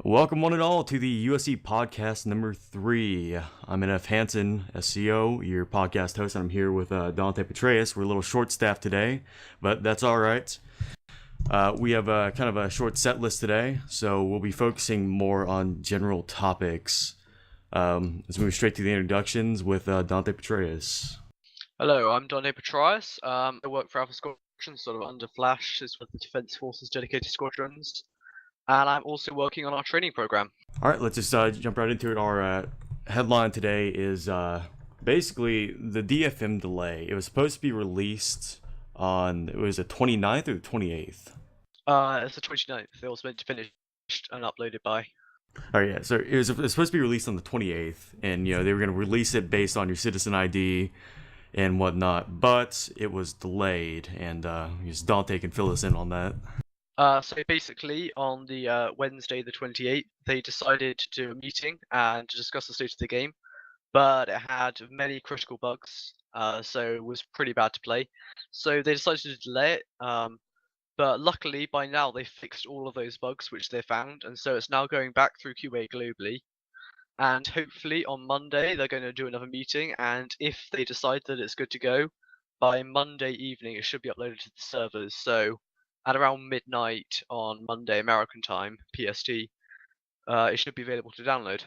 Welcome one and all to the USC Podcast number 3. I'm NF Hanson, SCO, your podcast host, and I'm here with DanteP. We're a little short-staffed today, but that's all right. We have kind of a short set list today, so we'll be focusing more on general topics. Let's move straight to the introductions with DanteP. Hello, I'm DanteP. I work for Alpha Squadron, sort of under Flash, is one of the Defense Forces dedicated squadrons. And I'm also working on our training program. All right, let's just jump right into it. Our headline today is basically the DFM delay. It was supposed to be released on, it was the 29th or the 28th? It's the 29th. It was meant to finish and uploaded by. Oh yeah, so it was supposed to be released on the 28th, and they were going to release it based on your citizen ID and whatnot, but it was delayed, and Dante can fill us in on that. So basically, on the Wednesday the 28th, they decided to do a meeting and to discuss the state of the game, but it had many critical bugs, so it was pretty bad to play. So they decided to delay it, but luckily by now they fixed all of those bugs which they found, and so it's now going back through QA globally. And hopefully on Monday they're going to do another meeting, and if they decide that it's good to go, by Monday evening it should be uploaded to the servers. So at around midnight on Monday American time, PST, it should be available to download.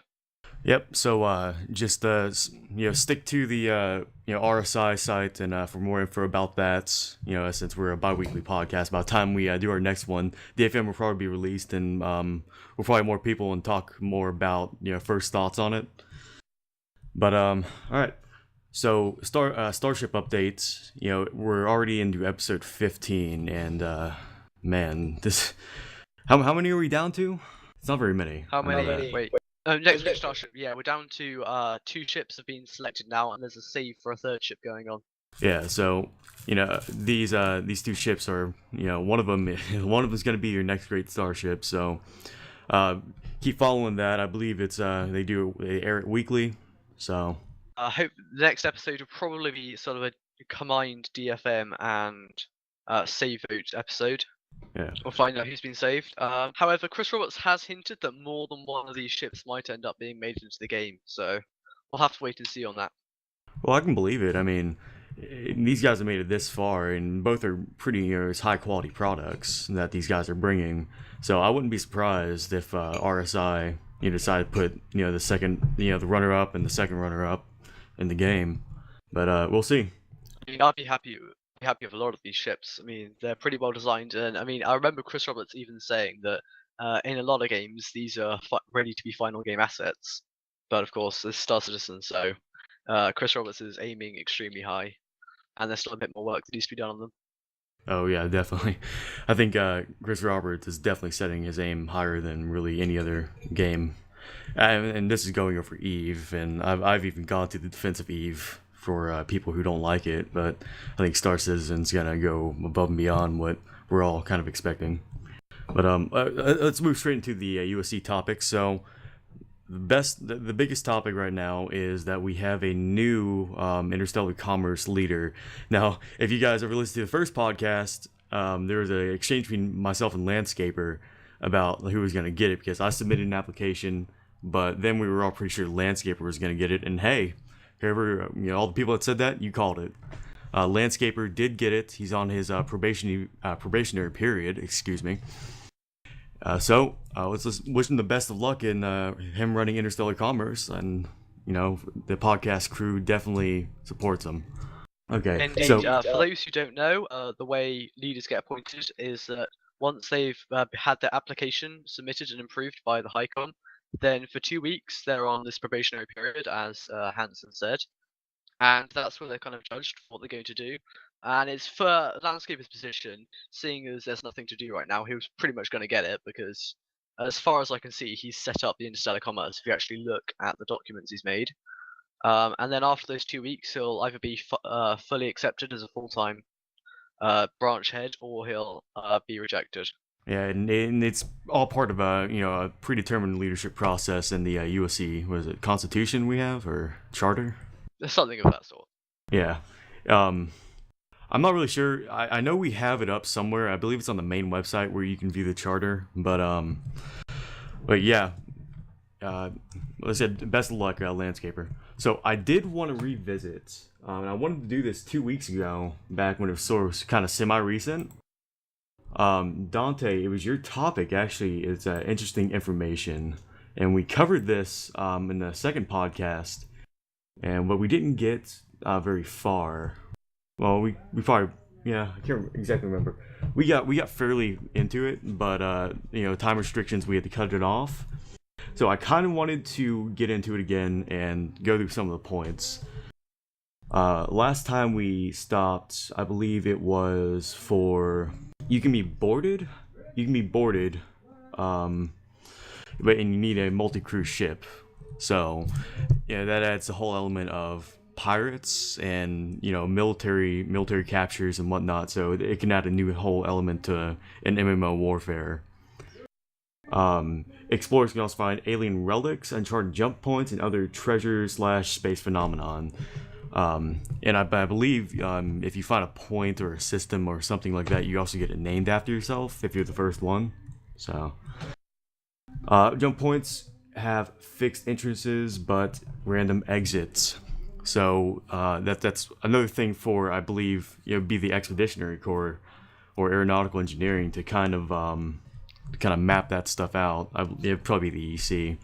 Yep. So just stick to the RSI site and for more info about that. Since we're a bi-weekly podcast, by the time we do our next one, the FM will probably be released, and we'll probably have more people and talk more about first thoughts on it. But all right. So Starship updates. We're already into episode 15, and man, this how many are we down to? It's not very many. How many? Wait. Next Starship. Yeah, we're down to 2 ships have been selected now, and there's a save for a 3rd ship going on. Yeah, so these 2 ships are one of them is going to be your next great starship. So keep following that. I believe it's they air it weekly. So I hope the next episode will probably be sort of a combined DFM and save vote episode. Yeah. We'll find out who's been saved. However, Chris Roberts has hinted that more than one of these ships might end up being made into the game, so we'll have to wait and see on that. Well, I can believe it. I mean, these guys have made it this far, and both are pretty high quality products that these guys are bringing. So I wouldn't be surprised if RSI decide to put the second the runner up and the second runner up in the game. But we'll see. I mean, I'd be happy with a lot of these ships. I mean, they're pretty well designed, and I mean, I remember Chris Roberts even saying that in a lot of games these are ready to be final game assets. But of course, it's Star Citizen, so Chris Roberts is aiming extremely high, and there's still a bit more work that needs to be done on them. Oh yeah, definitely. I think Chris Roberts is definitely setting his aim higher than really any other game, and this is going over Eve, and I've even gone to the defense of Eve for people who don't like it, but I think Star Citizen's gonna go above and beyond what we're all kind of expecting. But let's move straight into the USC topic. So the biggest topic right now is that we have a new interstellar commerce leader. Now, if you guys ever listened to the first podcast, there was an exchange between myself and Landscaper about who was going to get it, because I submitted an application, but then we were all pretty sure Landscaper was going to get it. And hey, whoever, all the people that said that, you called it. Landscaper did get it. He's on his probationary period. Excuse me. So let's just wish him the best of luck in him running interstellar commerce, and the podcast crew definitely supports him. Okay. Indeed. So for those who don't know, the way leaders get appointed is that once they've had their application submitted and approved by the HiCom, then for 2 weeks they're on this probationary period, as Hanson said, and that's where they're kind of judged for what they're going to do. And it's for Landscaper's position, seeing as there's nothing to do right now, he was pretty much going to get it, because as far as I can see, he's set up the interstellar commerce if you actually look at the documents he's made. And then after those 2 weeks, he'll either be fully accepted as a full-time branch head, or he'll be rejected. Yeah, and it's all part of a predetermined leadership process in the USC. Was it Constitution we have, or Charter? There's something of that sort. Yeah. I'm not really sure. I know we have it up somewhere. I believe it's on the main website where you can view the charter. But But yeah, I said best of luck, Landscaper. So I did want to revisit, and I wanted to do this 2 weeks ago, back when it was sort of kind of semi-recent. Dante, it was your topic actually. It's interesting information, and we covered this in the second podcast, but we didn't get very far. Well, we probably, yeah, I can't exactly remember. We got fairly into it, but time restrictions, we had to cut it off. So I kind of wanted to get into it again and go through some of the points. Last time we stopped, I believe it was for you can be boarded, but and you need a multi-crew ship. So yeah, that adds the whole element of pirates and military captures and whatnot. So it can add a new whole element to an MMO warfare. Explorers can also find alien relics, uncharted jump points, and other treasure/space phenomenon. And I believe if you find a point or a system or something like that, you also get it named after yourself if you're the first one. So, jump points have fixed entrances but random exits. So that's another thing for, I believe, be the Expeditionary Corps or Aeronautical Engineering to kind of map that stuff out. It'd probably be the EC.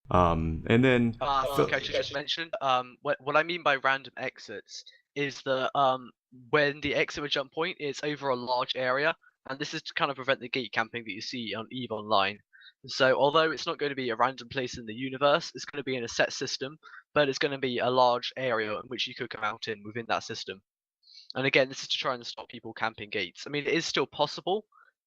And then okay, I just mentioned what I mean by random exits is that when the exit or jump point is over a large area, and this is to kind of prevent the gate camping that you see on EVE Online. So although it's not going to be a random place in the universe, it's going to be in a set system, but it's going to be a large area in which you could come out in within that system. And again, this is to try and stop people camping gates. I mean, it is still possible,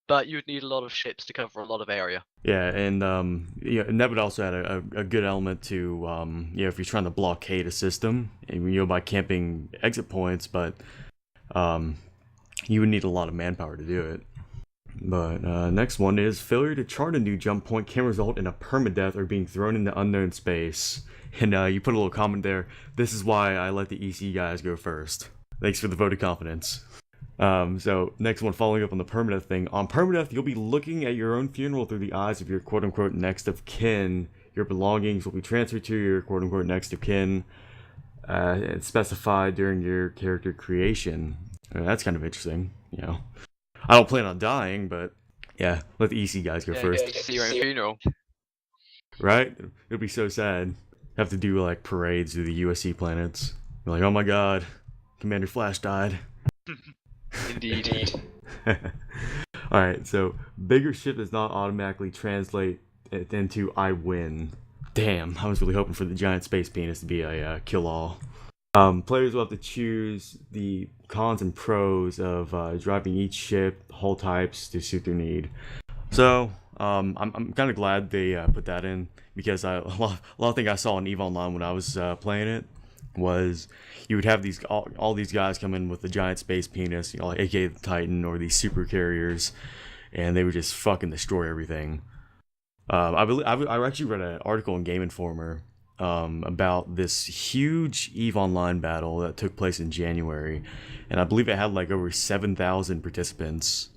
but you'd need a lot of ships to cover a lot of area. Yeah, and and that would also add a good element to if you're trying to blockade a system, and by camping exit points, but you would need a lot of manpower to do it. But next one is failure to chart a new jump point can result in a permadeath or being thrown into unknown space. And you put a little comment there. This is why I let the EC guys go first. Thanks for the vote of confidence. So next one, following up on the permadeath thing. On permadeath, you'll be looking at your own funeral through the eyes of your quote-unquote next of kin. Your belongings will be transferred to your quote-unquote next of kin. It's specified during your character creation. That's kind of interesting, I don't plan on dying, but yeah, let the EC guys go first. You see your own funeral. Right? It'll be so sad. Have to do like parades through the USC planets. You're like, oh my god, Commander Flash died. Indeed. Alright, so bigger ship does not automatically translate it into I win. Damn, I was really hoping for the giant space penis to be a kill-all. Players will have to choose the cons and pros of driving each ship, hull types to suit their need. So, I'm kind of glad they put that in, because a lot of things I saw in EVE Online when I was playing it was you would have all these guys come in with the giant space penis, like aka the Titan or these super carriers, and they would just fucking destroy everything. I actually read an article in Game Informer about this huge EVE Online battle that took place in January, and I believe it had like over 7,000 participants,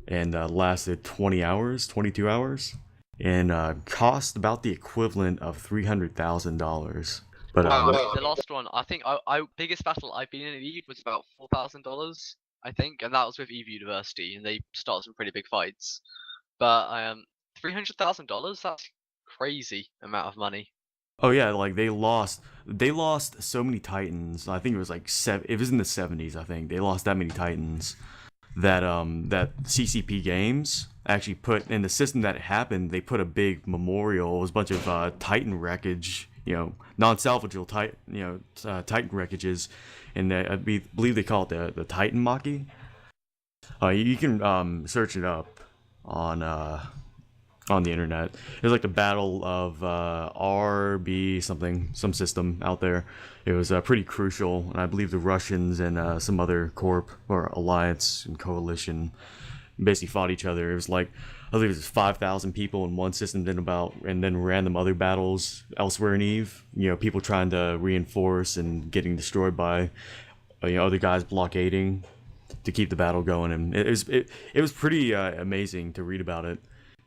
and lasted 22 hours, and cost about the equivalent of $300,000. But the last one, I think, I biggest battle I've been in at EVE was about $4,000, I think, and that was with EVE University, and they started some pretty big fights. But $300,000, that's crazy amount of money. Oh yeah, like they lost so many Titans. I think it was like it was in the 70s, I think. They lost that many Titans that that CCP Games actually put in the system that it happened. They put a big memorial. It was a bunch of Titan wreckage, non-salvageable Titan wreckages, and I believe they call it the Titan Maki. You can search it up on the internet. It was like the battle of RB some system out there. It was pretty crucial, and I believe the Russians and some other corp or alliance and coalition basically fought each other. It was like, I believe it was 5,000 people in one system, and then random other battles elsewhere in EVE. People trying to reinforce and getting destroyed by other guys blockading to keep the battle going, and it was pretty amazing to read about it.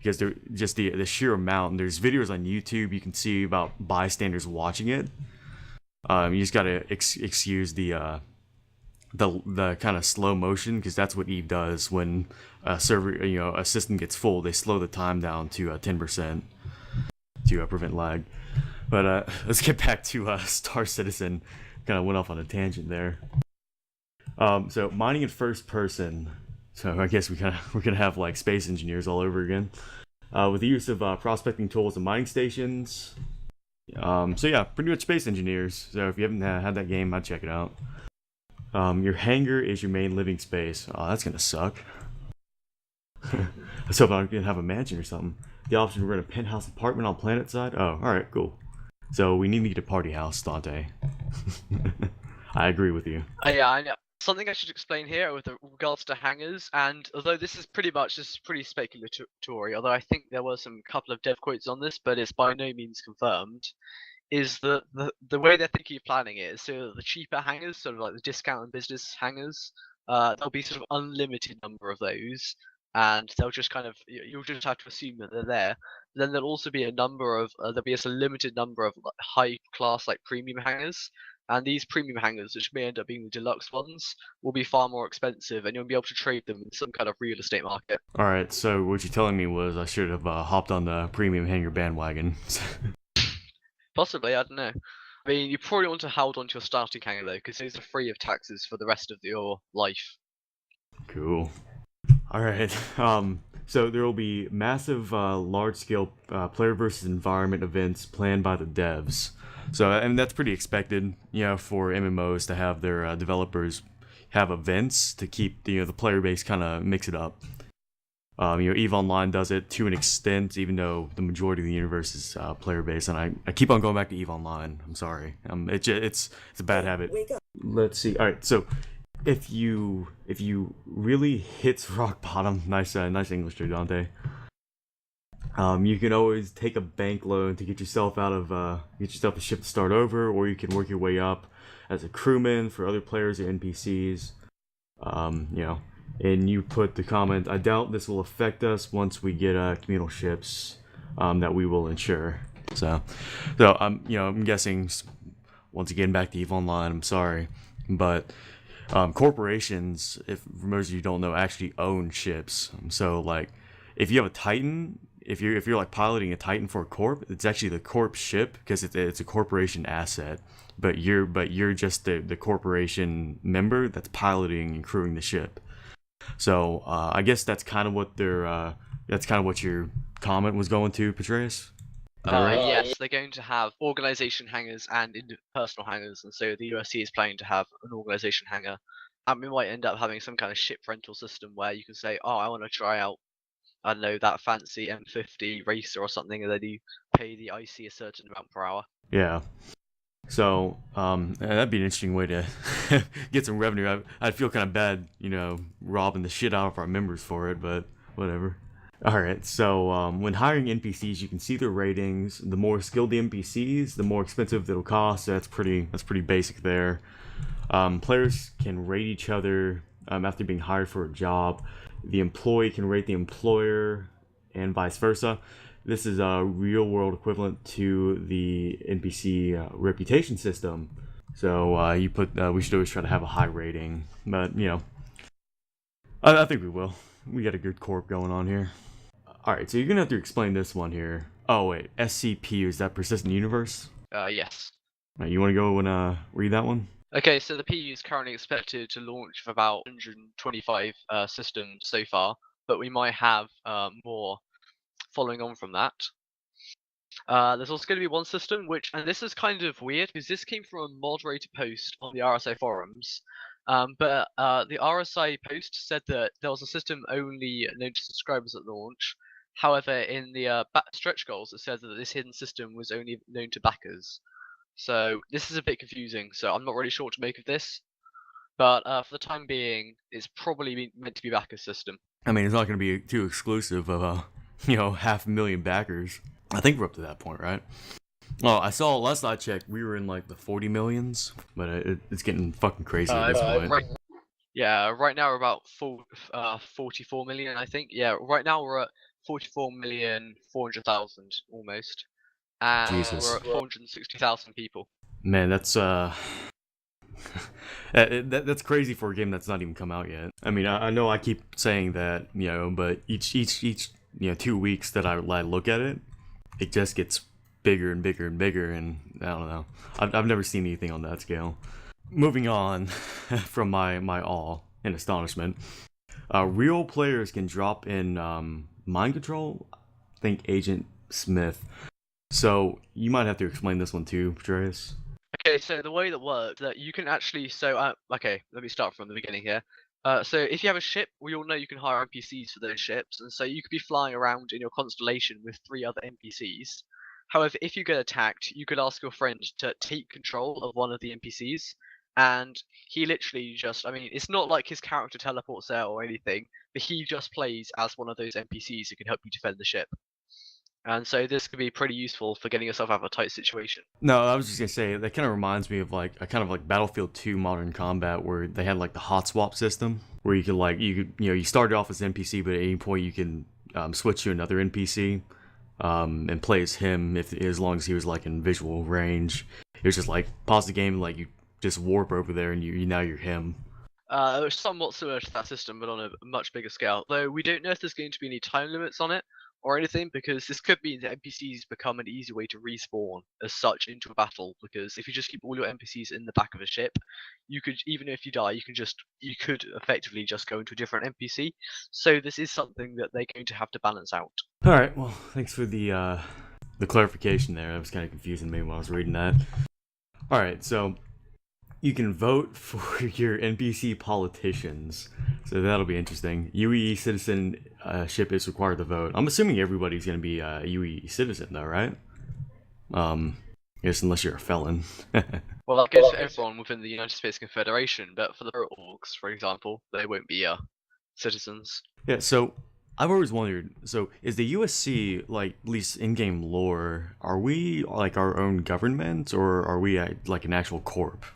because they're just the sheer amount. And there's videos on YouTube you can see about bystanders watching it. You just gotta excuse the kind of slow motion, because that's what Eve does when a system gets full. They slow the time down to 10% to prevent lag. But let's get back to Star Citizen. Kind of went off on a tangent there. So mining in first person. So I guess we're gonna have like space engineers all over again, with the use of prospecting tools and mining stations. So yeah, pretty much space engineers. So if you haven't had that game, I'd check it out. Your hangar is your main living space. Oh, that's gonna suck. Let's hope I'm gonna have a mansion or something. The option to rent a penthouse apartment on planet side. Oh, alright, cool. So we need to get a party house, Dante. I agree with you. Yeah, I know. Something I should explain here with regards to hangars, and although this is pretty speculatory, although I think there were some couple of dev quotes on this, but it's by no means confirmed, is the way they're thinking of planning it is so that the cheaper hangars, sort of like the discount and business hangars, there'll be sort of unlimited number of those, and they'll just you'll just have to assume that they're there. Then there'll also be there'll be a limited number of high class like premium hangars. And these premium hangars, which may end up being the deluxe ones, will be far more expensive, and you'll be able to trade them in some kind of real estate market. Alright, so what you're telling me was I should have hopped on the premium hangar bandwagon. Possibly, I don't know. I mean, you probably want to hold on to your starting hangar, though, because those are free of taxes for the rest of your life. Cool. Alright, so there will be massive, large-scale player versus environment events planned by the devs. So, and that's pretty expected, for MMOs to have their developers have events to keep the player base kind of mix it up. EVE Online does it to an extent, even though the majority of the universe is player base, and I keep on going back to EVE Online. I'm sorry, it's a bad habit. Let's see. All right, so if you really hits rock bottom, nice English there, Dante. You can always take a bank loan to get yourself a ship to start over, or you can work your way up as a crewman for other players or NPCs. And you put the comment, I doubt this will affect us once we get communal ships that we will insure. So I'm guessing, once again, back to EVE Online, I'm sorry, but corporations, if for most of you don't know, actually own ships. So like, if you have a Titan, if you're like piloting a Titan for a corp, it's actually the corp ship because it's a corporation asset. But you're just the corporation member that's piloting and crewing the ship. So I guess that's kind of what your comment was going to, Petraeus. Yes, they're going to have organization hangars and personal hangars, and so the USC is planning to have an organization hangar. And we might end up having some kind of ship rental system where you can say, oh, I want to try out, I don't know, that fancy M50 racer or something, and then you pay the IC a certain amount per hour. Yeah. So that'd be an interesting way to get some revenue. I'd feel kind of bad, robbing the shit out of our members for it, but whatever. Alright, so when hiring NPCs, you can see their ratings. The more skilled the NPCs, the more expensive it'll cost. So that's pretty basic there. Players can rate each other after being hired for a job. The employee can rate the employer, and vice versa. This is a real-world equivalent to the NPC reputation system. So we should always try to have a high rating, but I think we will. We got a good corp going on here. All right, so you're gonna have to explain this one here. Oh wait, SCP, is that persistent universe? Yes. All right, you want to go and read that one? Okay, so the PU is currently expected to launch with about 125 systems so far, but we might have more following on from that. There's also going to be one system and this is kind of weird because this came from a moderator post on the RSI forums, but the RSI post said that there was a system only known to subscribers at launch. However, in the stretch goals, it said that this hidden system was only known to backers. So this is a bit confusing, so I'm not really sure what to make of this. But for the time being, it's probably meant to be backer system. I mean, it's not going to be too exclusive of 500,000 backers. I think we're up to that point, right? Well, I saw last I checked, we were in like the 40 millions, but it's getting fucking crazy at this point. Right now we're about 44 million, I think. Yeah, right now we're at 44,400,000 almost, and Jesus. we're at 460,000 people. Man, that's that's crazy for a game that's not even come out yet. I mean, I know I keep saying that, but each 2 weeks that I look at it, it just gets bigger and bigger and bigger, and I don't know. I've never seen anything on that scale. Moving on from my awe and astonishment, real players can drop in mind control. I think Agent Smith. So you might have to explain this one too, Petraeus. Okay, so the way that works, that you can actually, okay, let me start from the beginning here. So if you have a ship, we all know you can hire NPCs for those ships, and so you could be flying around in your constellation with 3 other NPCs. However, if you get attacked, you could ask your friend to take control of one of the NPCs, and he literally just, I mean, it's not like his character teleports there or anything, but he just plays as one of those NPCs who can help you defend the ship. And so this could be pretty useful for getting yourself out of a tight situation. No, I was just gonna say that kind of reminds me of like a kind of like Battlefield 2 Modern Combat, where they had like the hot swap system, where you could you started off as NPC, but at any point you can switch to another NPC and play as him as long as he was like in visual range. It was just like pause the game, like you just warp over there, and now you're him. It was somewhat similar to that system, but on a much bigger scale. Though we don't know if there's going to be any time limits on it or anything, because this could mean that NPCs become an easy way to respawn as such into a battle. Because if you just keep all your NPCs in the back of a ship, you could, even if you die, you could effectively just go into a different NPC. So this is something that they're going to have to balance out. All right, well, thanks for the clarification there. That was kind of confusing me when I was reading that. All right, so you can vote for your NPC politicians, so that'll be interesting. UE citizenship is required to vote. I'm assuming everybody's going to be a UE citizen, though, right? I guess unless you're a felon. Well, that goes for everyone within the United States Confederation, but for the pro orgs, for example, they won't be citizens. Yeah, so I've always wondered, so is the USC, like, at least in-game lore, are we, like, our own government, or are we, like, an actual corp?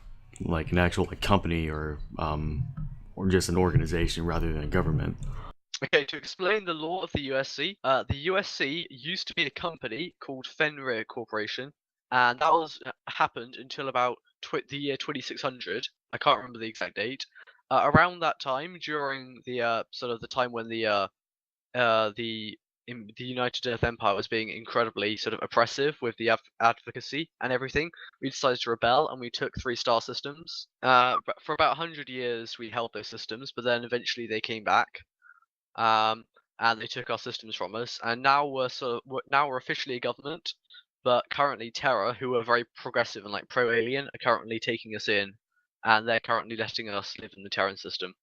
Like an actual company or just an organization rather than a government. Okay, to explain the law of the USC used to be a company called Fenrir Corporation, and that happened until about the year 2600. I can't remember the exact date. Around that time, during the sort of the time when the United Earth Empire was being incredibly sort of oppressive with the advocacy and everything, we decided to rebel and we took 3-star systems. But for about 100 years, we held those systems, but then eventually they came back, and they took our systems from us. And now we're officially a government, but currently Terra, who are very progressive and like pro-alien, are currently taking us in, and they're currently letting us live in the Terran system.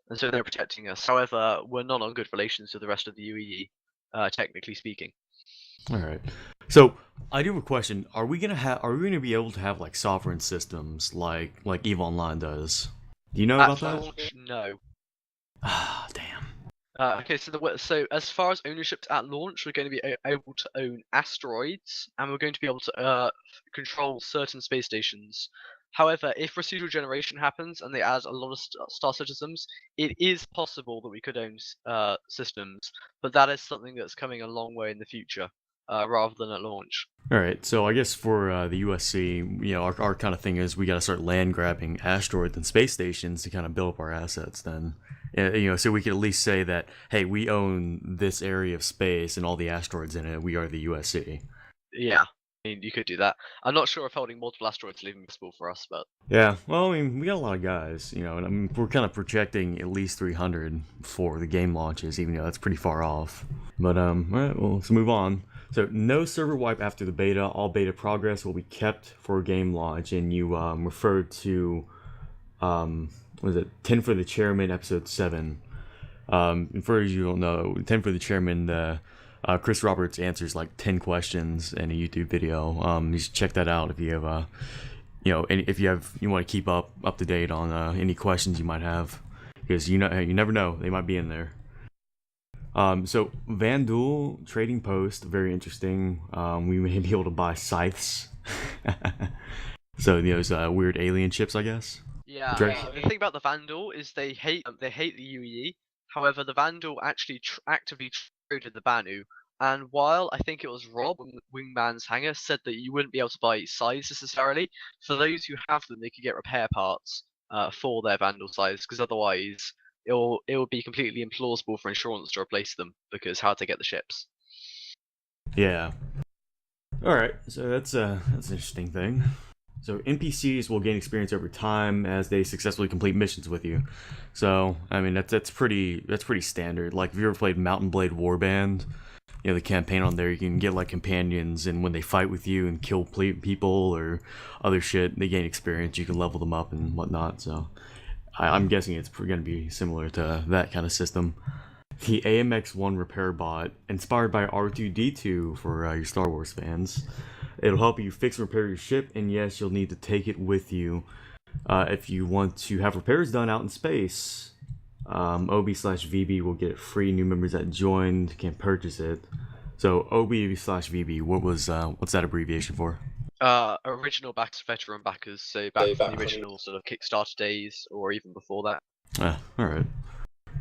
And so they're protecting us. However, we're not on good relations with the rest of the UEE. Technically speaking. All right. So I do have a question. Are we gonna be able to have like sovereign systems like EVE Online does? Do you know about that? Launch, no. Ah, damn. Okay, so as far as ownership at launch, we're going to be able to own asteroids, and we're going to be able to control certain space stations. However, if residual generation happens and they add a lot of star systems, it is possible that we could own systems, but that is something that's coming a long way in the future, rather than at launch. All right, so I guess for the USC, our kind of thing is we got to start land grabbing asteroids and space stations to kind of build up our assets. Then, so we could at least say that, hey, we own this area of space and all the asteroids in it. We are the USC. Yeah. I mean, you could do that. I'm not sure if holding multiple asteroids is even possible for us, but yeah. Well, I mean, we got a lot of guys, and I mean, we're kind of projecting at least 300 for the game launches, even though that's pretty far off. But all right, well, let's move on. So, no server wipe after the beta. All beta progress will be kept for game launch, and you referred to what is it? 10 for the Chairman, episode 7. And for those you don't know, 10 for the Chairman. Chris Roberts answers like 10 questions in a YouTube video. You should check that out if you have, if you want to keep up to date on any questions you might have, because you never know, they might be in there. So Vandul trading post, very interesting. We may be able to buy scythes. So those weird alien ships, I guess. Yeah. The thing about the Vandal is they hate the UEE. However, the Vandal actually actively so did the Banu. And while I think it was Rob, Wingman's Hanger, said that you wouldn't be able to buy size necessarily, for those who have them, they could get repair parts for their Vandal size, because otherwise it will be completely implausible for insurance to replace them, because how'd they get the ships? Yeah. All right, so that's an interesting thing. So NPCs will gain experience over time as they successfully complete missions with you. So I mean that's pretty standard. Like if you ever played Mountain Blade Warband, you know the campaign on there, you can get like companions, and when they fight with you and kill people or other shit, they gain experience. You can level them up and whatnot. So I'm guessing it's going to be similar to that kind of system. The AMX-1 repair bot, inspired by R2-D2 for your Star Wars fans. It'll help you fix and repair your ship, and yes, you'll need to take it with you if you want to have repairs done out in space. OB/VB will get free. New members that joined can purchase it. So OB/VB, what's that abbreviation for? Original backers, veteran backers, so back from the original sort of Kickstarter days, or even before that. Alright.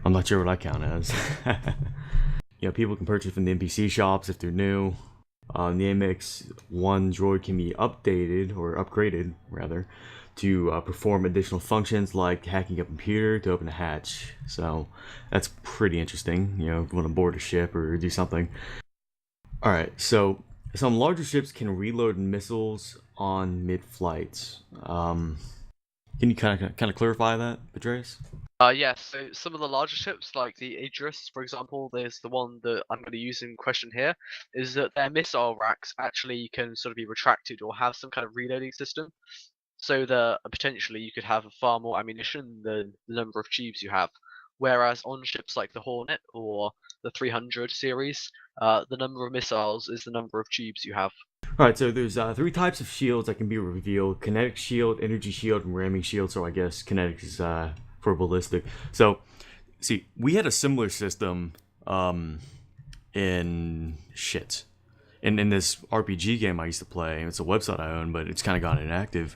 I'm not sure what I count as. Yeah, people can purchase from the NPC shops if they're new. The AMX-1 droid can be upgraded rather, to perform additional functions like hacking a computer to open a hatch. So that's pretty interesting, you know, if you want to board a ship or do something. Alright, so some larger ships can reload missiles on mid-flight. Can you kind of clarify that, Petraeus? Yes, so some of the larger ships, like the Idris, for example, there's the one that I'm going to use in question here, is that their missile racks actually can sort of be retracted or have some kind of reloading system, so that potentially you could have far more ammunition than the number of tubes you have. Whereas on ships like the Hornet or the 300 series, the number of missiles is the number of tubes you have. Alright, so there's 3 types of shields that can be revealed: kinetic shield, energy shield, and ramming shield. So I guess kinetic is for ballistic. So, see, we had a similar system in this RPG game I used to play. It's a website I own, but it's kind of gone inactive.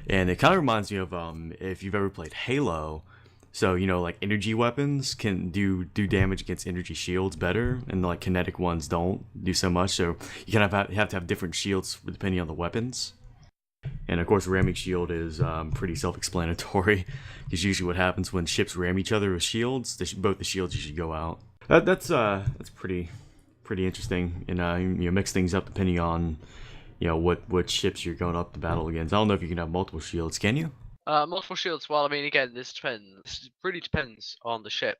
And it kind of reminds me of if you've ever played Halo. So, you know, like energy weapons can do damage against energy shields better, and like kinetic ones don't do so much. So you kind of have to have different shields depending on the weapons. And of course, ramming shield is pretty self-explanatory, because usually what happens when ships ram each other with shields, both the shields usually go out. That's pretty interesting, and you mix things up depending on what ships you're going up to battle against. I don't know if you can have multiple shields. Can you? Multiple shields. Well, I mean, again, this depends. This really depends on the ship.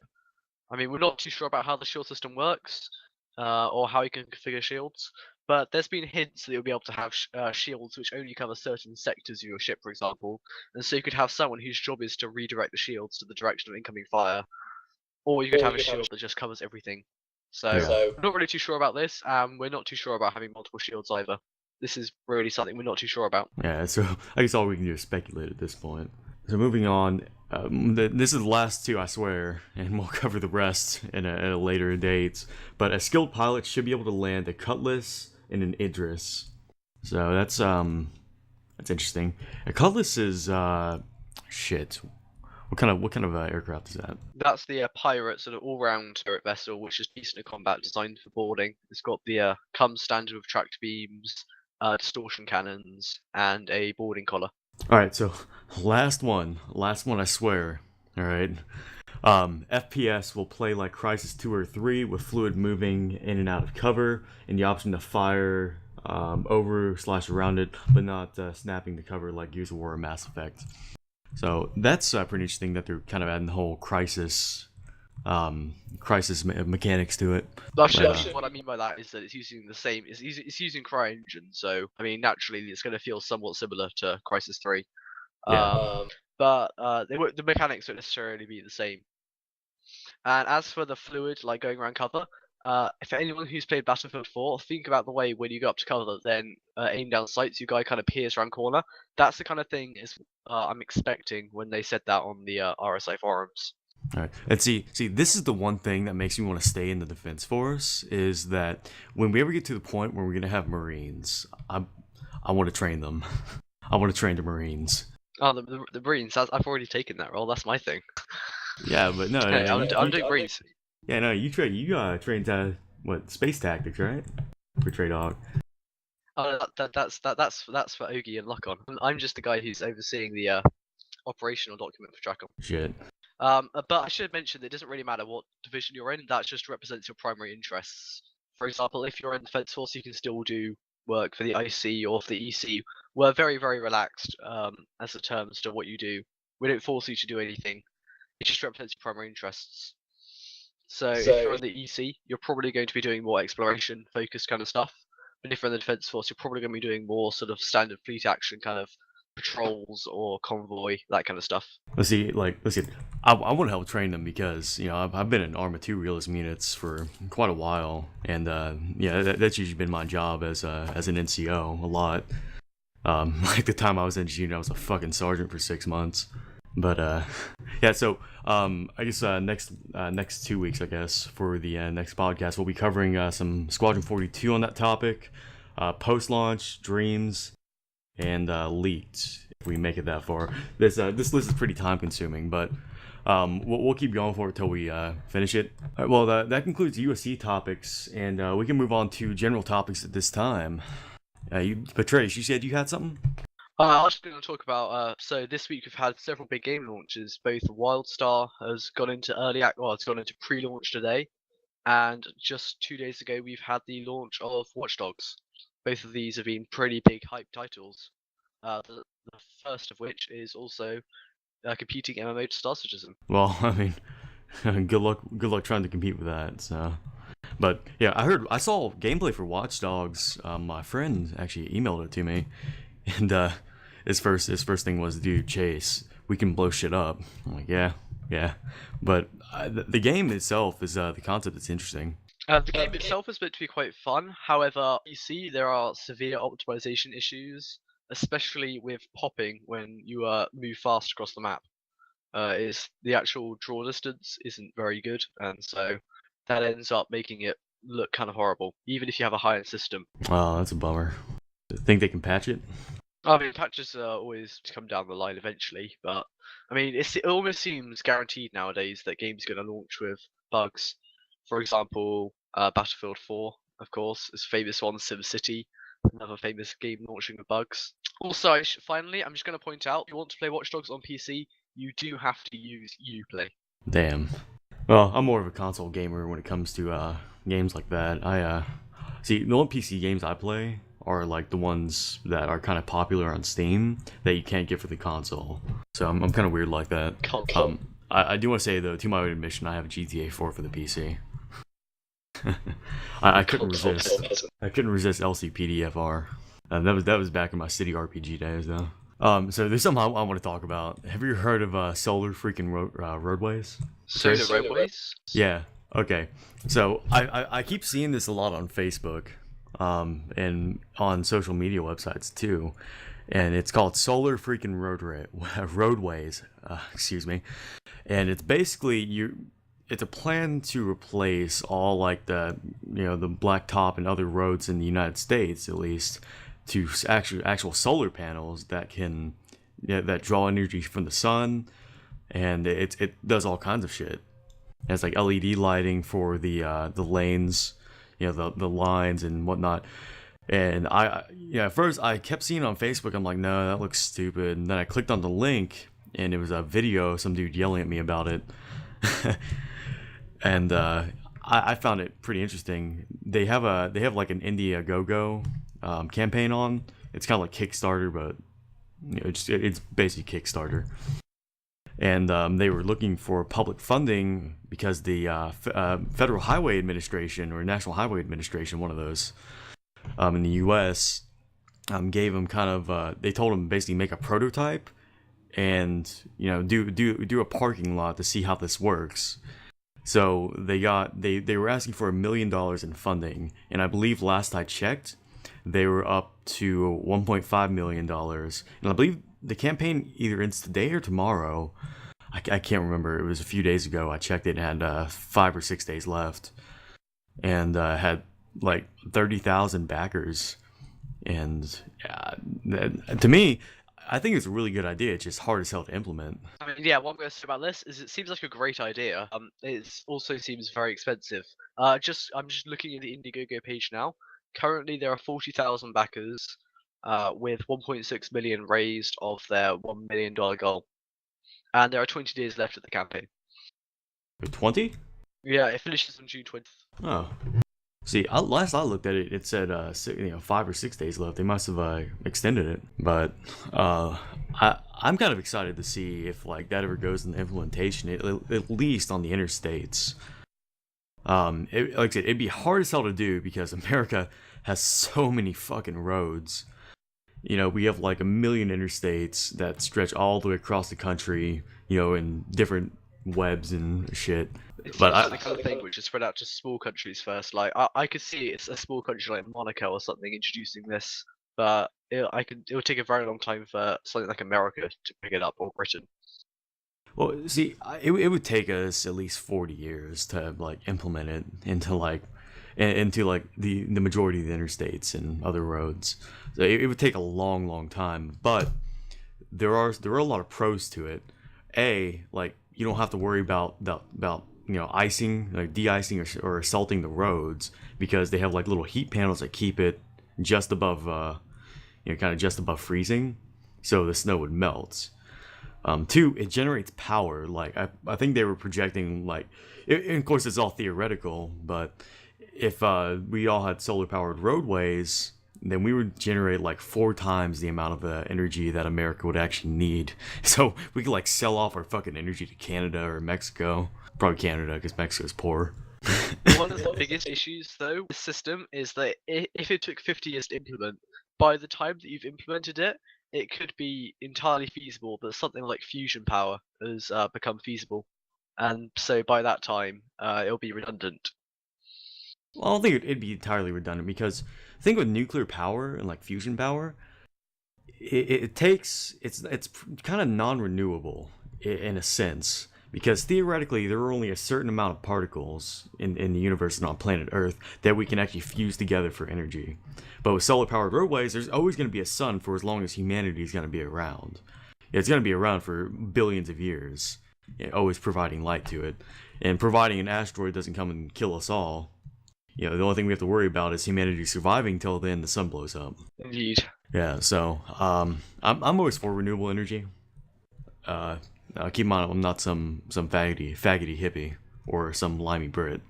I mean, we're not too sure about how the shield system works, or how you can configure shields. But there's been hints that you'll be able to have shields which only cover certain sectors of your ship, for example. And so you could have someone whose job is to redirect the shields to the direction of incoming fire, or you could have a shield that just covers everything. So we're not really too sure about this. We're not too sure about having multiple shields either. This is really something we're not too sure about. Yeah, so I guess all we can do is speculate at this point. So moving on, this is the last 2, I swear, and we'll cover the rest in a later date. But a skilled pilot should be able to land a Cutlass and an Idris. So that's interesting. A Cutlass is shit. What kind of aircraft is that? That's the pirate sort of all-round turret vessel, which is decent in combat, designed for boarding. It's got the comes standard with tracked beams, distortion cannons, and a boarding collar. Alright, so last one, I swear. Alright. FPS will play like Crysis 2 or 3, with fluid moving in and out of cover, and the option to fire over/around it, but not snapping the cover like Gears of War or Mass Effect. So that's pretty interesting that they're kind of adding the whole Crysis mechanics to it. Actually, what I mean by that is that it's using the same. It's using CryEngine, so I mean naturally it's going to feel somewhat similar to Crysis 3. Yeah. But the mechanics won't necessarily be the same. And as for the fluid, like going around cover, if anyone who's played Battlefield 4, think about the way when you go up to cover, then aim down sights, your guy kind of peers around corner. That's the kind of thing I'm expecting when they said that on the RSI forums. All right, and see, this is the one thing that makes me want to stay in the defense force, is that when we ever get to the point where we're gonna have Marines, I want to train them. I want to train the Marines. Oh, the Marines! I've already taken that role. That's my thing. Yeah, but no, I'm doing Marines. Yeah, no, you trained what space tactics, right? For Trey Dog. Oh, that's for Ogie and Lock On. I'm just the guy who's overseeing the operational document for Track On. Shit. But I should mention that it doesn't really matter what division you're in. That just represents your primary interests. For example, if you're in Defence Force, you can still do work for the IC or for the EC. We're very, very relaxed as the terms to what you do. We don't force you to do anything. It just represents your primary interests. So if you're in the EC, you're probably going to be doing more exploration focused kind of stuff. But if you're in the Defence Force, you're probably going to be doing more sort of standard fleet action kind of patrols or convoy, that kind of stuff. Let's see. I want to help train them because I've been in Arma 2 realism units for quite a while, and that's usually been my job as an NCO a lot. Like the time I was in unit, I was a fucking sergeant for 6 months. But yeah, so I guess next 2 weeks, I guess, for the next podcast, we'll be covering some Squadron 42 on that topic, post-launch, dreams, and leaked, if we make it that far. This list is pretty time-consuming, but we'll keep going for it until we finish it. All right, well, that concludes USC topics, and we can move on to general topics at this time. Patrice, you said you had something? I was just going to talk about, so this week we've had several big game launches. Both WildStar has gone into it's gone into pre-launch today, and just 2 days ago we've had the launch of Watch Dogs. Both of these have been pretty big hype titles. The first of which is also competing MMO to Star Citizen. Well, I mean, good luck trying to compete with that. So, but yeah, I saw gameplay for Watch Dogs. My friend actually emailed it to me, and his first thing was, dude, Chase, we can blow shit up. I'm like, yeah, but the game itself is the concept that's interesting. The game itself is meant to be quite fun. However, you see there are severe optimization issues, especially with popping when you move fast across the map. Is the actual draw distance isn't very good, and so that ends up making it look kind of horrible, even if you have a high-end system. Oh, that's a bummer. Think they can patch it? I mean, patches always come down the line eventually, but I mean, it almost seems guaranteed nowadays that games are going to launch with bugs. For example, Battlefield 4, of course, is a famous one. SimCity, another famous game launching with bugs. Also, finally, I'm just going to point out, if you want to play Watch Dogs on PC, you do have to use Uplay. Damn. Well, I'm more of a console gamer when it comes to games like that. I see the only PC games I play are like the ones that are kind of popular on Steam that you can't get for the console. So I'm kind of weird like that. I do want to say though, to my own admission, I have a GTA 4 for the PC. I couldn't resist. I couldn't resist LCPDFR. That was back in my City RPG days though. So there's something I want to talk about. Have you heard of solar freaking roadways? Solar roadways? Yeah. Okay. So I keep seeing this a lot on Facebook, and on social media websites too, and it's called solar freaking roadways. Excuse me. And it's basically it's a plan to replace all like the blacktop and other roads in the United States, at least, to actual solar panels that can that draw energy from the sun, and it does all kinds of shit. It has like LED lighting for the lanes, the lines and whatnot. And at first I kept seeing it on Facebook. I'm like, no, that looks stupid. And then I clicked on the link, and it was a video, some dude yelling at me about it. And I found it pretty interesting. They have like an Indiegogo campaign on. It's kind of like Kickstarter, but it's basically Kickstarter. And they were looking for public funding because the Federal Highway Administration or National Highway Administration, one of those, in the U.S., gave them kind of they told them basically make a prototype and do a parking lot to see how this works. So they were asking for $1 million in funding, and I believe last I checked, they were up to $1.5 million. And I believe the campaign either ends today or tomorrow. I can't remember. It was a few days ago. I checked it and had 5 or 6 days left, and had like 30,000 backers. And to me, I think it's a really good idea. It's just hard as hell to implement. I mean, yeah, what I'm going to say about this is it seems like a great idea. It also seems very expensive. I'm just looking at the Indiegogo page now. Currently, there are 40,000 backers, with 1.6 million raised of their $1 million goal, and there are 20 days left of the campaign. 20? Yeah, it finishes on June 20th. Oh. See, last I looked at it, it said 5 or 6 days left. They must have extended it, but I'm kind of excited to see if like that ever goes into implementation, at least on the interstates. Like I said, it'd be hard as hell to do because America has so many fucking roads. We have like a million interstates that stretch all the way across the country. In different webs and shit. It's But the kind of thing which is spread out to small countries first. Like I could see it's a small country like Monaco or something introducing this, but it would take a very long time for something like America to pick it up, or Britain. Well, see, it would take us at least 40 years to like implement it into like the majority of the interstates and other roads. So it would take a long time. But there are a lot of pros to it. Like you don't have to worry about icing, like de-icing or salting the roads, because they have like little heat panels that keep it just above kind of just above freezing, so the snow would melt. 2, it generates power. Like I think they were projecting like, and of course it's all theoretical, but if we all had solar powered roadways, then we would generate like 4 times the amount of energy that America would actually need. So we could like sell off our fucking energy to Canada or Mexico. Probably Canada, because Mexico's poor. One of the biggest issues, though, with the system is that if it took 50 years to implement, by the time that you've implemented it, it could be entirely feasible, but something like fusion power has become feasible. And so by that time, it'll be redundant. Well, I don't think it'd be entirely redundant, because the thing with nuclear power and like fusion power, it's kind of non-renewable in a sense, because theoretically there are only a certain amount of particles in the universe and on planet Earth that we can actually fuse together for energy. But with solar powered roadways, there's always going to be a sun for as long as humanity is going to be around. It's going to be around for billions of years, always providing light to it, and providing an asteroid doesn't come and kill us all. The only thing we have to worry about is humanity surviving till then the sun blows up. Indeed. Yeah, so I'm always for renewable energy. Keep in mind, I'm not some faggoty hippie or some limey Brit.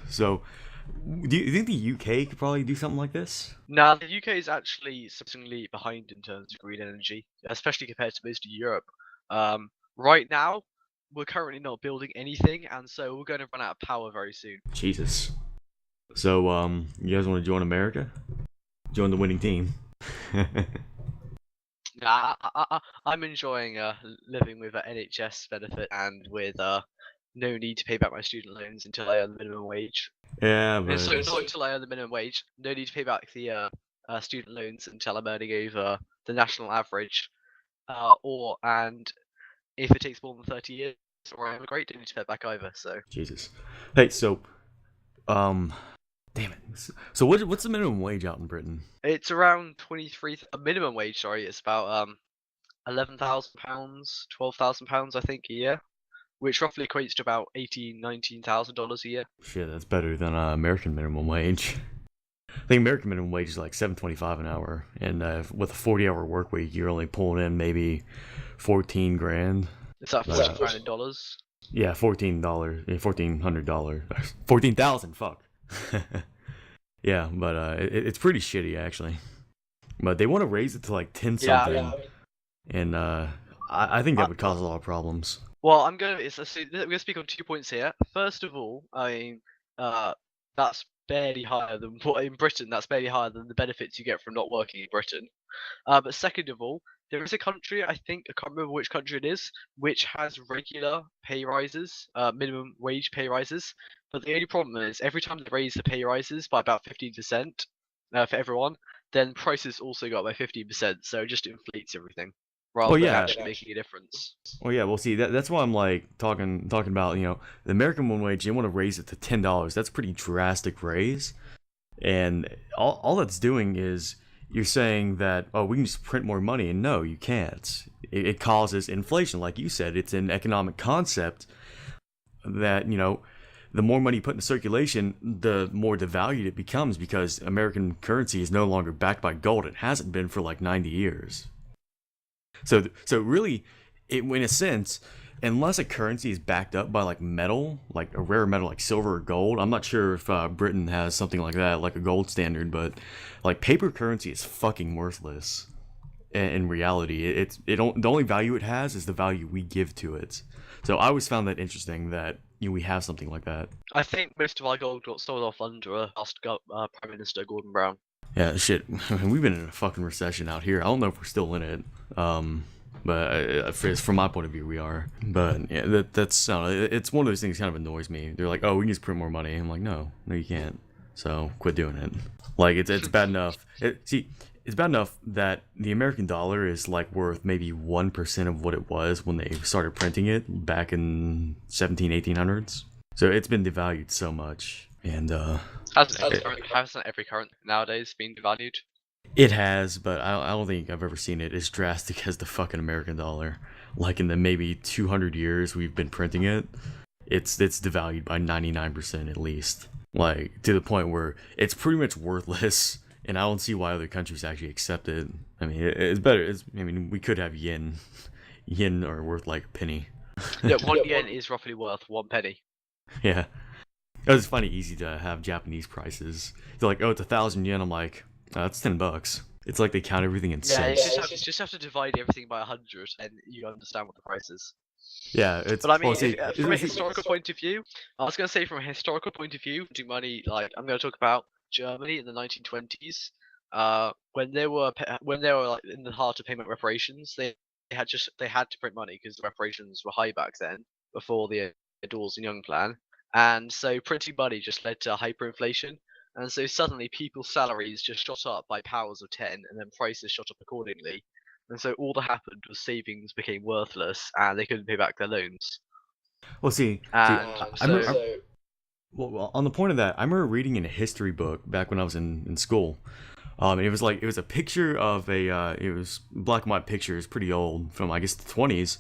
So do you think the UK could probably do something like this? Now, the UK is actually surprisingly behind in terms of green energy, especially compared to most of Europe. Right now, we're currently not building anything, and so we're going to run out of power very soon. Jesus. So, you guys want to join America? Join the winning team? I'm enjoying living with an NHS benefit and with no need to pay back my student loans until I earn the minimum wage. Yeah, but... So not until I earn the minimum wage. No need to pay back the student loans until I'm earning over the national average. And if it takes more than 30 years or I emigrate, don't need to pay it back either. So Jesus. Hey, so damn it. So what's the minimum wage out in Britain? it's around 23. A minimum wage, sorry, it's about £11,000, £12,000, I think, a year, which roughly equates to about $19,000 a year. Shit, that's better than American minimum wage. I think American minimum wage is like $7.25 an hour, and with a 40-hour work week, you're only pulling in maybe 14 grand. Is that 40 grand in dollars? Yeah, $1,400, $1,400, 14,000. Fuck. Yeah, but it's pretty shitty actually. But they want to raise it to like 10 something, Yeah. And I think that would cause a lot of problems. Well, we're going to speak on 2 points here. First of all, I mean, that's barely higher than what in Britain. That's barely higher than the benefits you get from not working in Britain. But second of all, there is a country, I think, I can't remember which country it is, which has regular pay rises, minimum wage pay rises. But the only problem is every time they raise the pay rises by about 15% for everyone, then prices also go up by 15%. So it just inflates everything rather than actually making a difference. Well, yeah, well, see, that's why I'm like talking about, the American minimum wage. They want to raise it to $10. That's a pretty drastic raise. And all that's doing is you're saying that, oh, we can just print more money. And no, you can't. It causes inflation. Like you said, it's an economic concept that, the more money you put into circulation, the more devalued it becomes, because American currency is no longer backed by gold. It hasn't been for like 90 years. So really, in a sense, unless a currency is backed up by like metal, like a rare metal like silver or gold, I'm not sure if Britain has something like that, like a gold standard, but like paper currency is fucking worthless. In reality, the only value it has is the value we give to it. So I always found that interesting that we have something like that. I think most of our gold got sold off under last Prime Minister Gordon Brown. Yeah, shit. We've been in a fucking recession out here. I don't know if we're still in it. But from my point of view, we are. But yeah, that's it's one of those things that kind of annoys me. They're like, oh, we can just print more money. I'm like, no, you can't. So quit doing it. Like it's bad enough. It's bad enough that the American dollar is like worth maybe 1% of what it was when they started printing it back in 1800s. So it's been devalued so much. And hasn't every currency nowadays been devalued? It has, but I don't think I've ever seen it as drastic as the fucking American dollar. Like in the maybe 200 years we've been printing it, it's devalued by 99% at least. Like to the point where it's pretty much worthless. And I don't see why other countries actually accept it. I mean, it's better. We could have yen. Yen are worth like a penny. Yeah, 1 yen is roughly worth 1 penny. Yeah. It was funny, easy to have Japanese prices. They're like, oh, it's 1,000 yen. I'm like, oh, that's $10. It's like they count everything in cents. You just have to divide everything by 100, and you understand what the price is. Yeah, it's. But I mean, from a historical point of view, I was going to say from a historical point of view, do money like I'm going to talk about Germany in the 1920s, when they were like in the heart of payment reparations, they had to print money because the reparations were high back then, before the Dawes and Young plan, and so printing money just led to hyperinflation, and so suddenly people's salaries just shot up by powers of 10, and then prices shot up accordingly, and so all that happened was savings became worthless, and they couldn't pay back their loans. Well, well, on the point of that, I remember reading in a history book back when I was in school. And it was a picture of it was black and white picture. It's pretty old, from I guess the 20s,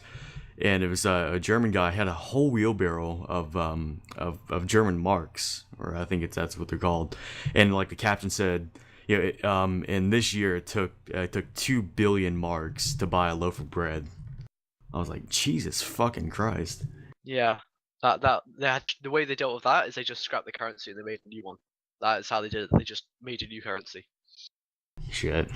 and it was a German guy had a whole wheelbarrow of German marks, or I think that's what they're called, and like the caption said, in this year it took 2 billion marks to buy a loaf of bread. I was like, Jesus fucking Christ. Yeah. The way they dealt with that is they just scrapped the currency and they made a new one. That's how they did it. They just made a new currency. Shit.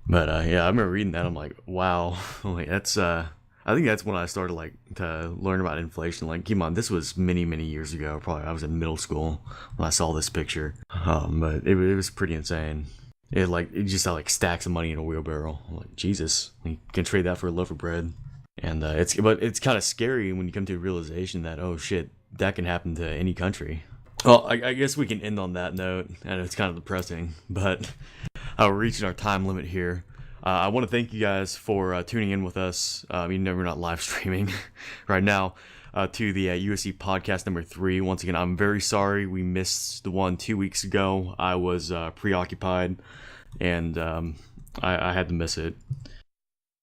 But yeah, I remember reading that. I'm like, wow. Like that's I think that's when I started like to learn about inflation. Like, keep in mind, this was many years ago. Probably I was in middle school when I saw this picture. But it was pretty insane. It just had like stacks of money in a wheelbarrow. I'm like, Jesus, you can trade that for a loaf of bread. And it's kind of scary when you come to a realization that, oh shit, that can happen to any country. Well, I guess we can end on that note, and it's kind of depressing, but we're reaching our time limit here. I want to thank you guys for tuning in with us, even though we're not live streaming right now, to the USC Podcast number 3. Once again, I'm very sorry we missed the one 2 weeks ago. I was preoccupied, and I had to miss it.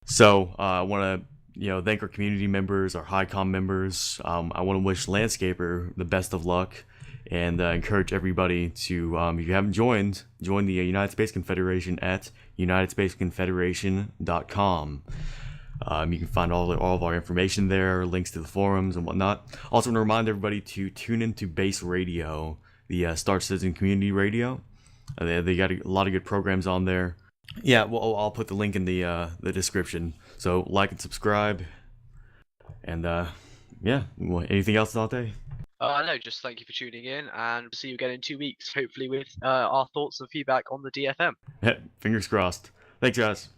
So I want to thank our community members, our HiCom members. I want to wish Landscaper the best of luck, and encourage everybody to, if you haven't join the United Space Confederation at unitedspaceconfederation.com. You can find all of our information there, links to the forums and whatnot. Also want to remind everybody to tune into Base Radio, the Star Citizen community radio. They got a lot of good programs on there. Yeah, well, I'll put the link in the description. So like and subscribe. And yeah, anything else, Dante? No, just thank you for tuning in, and see you again in 2 weeks, hopefully with our thoughts and feedback on the DFM. Fingers crossed. Thanks, guys.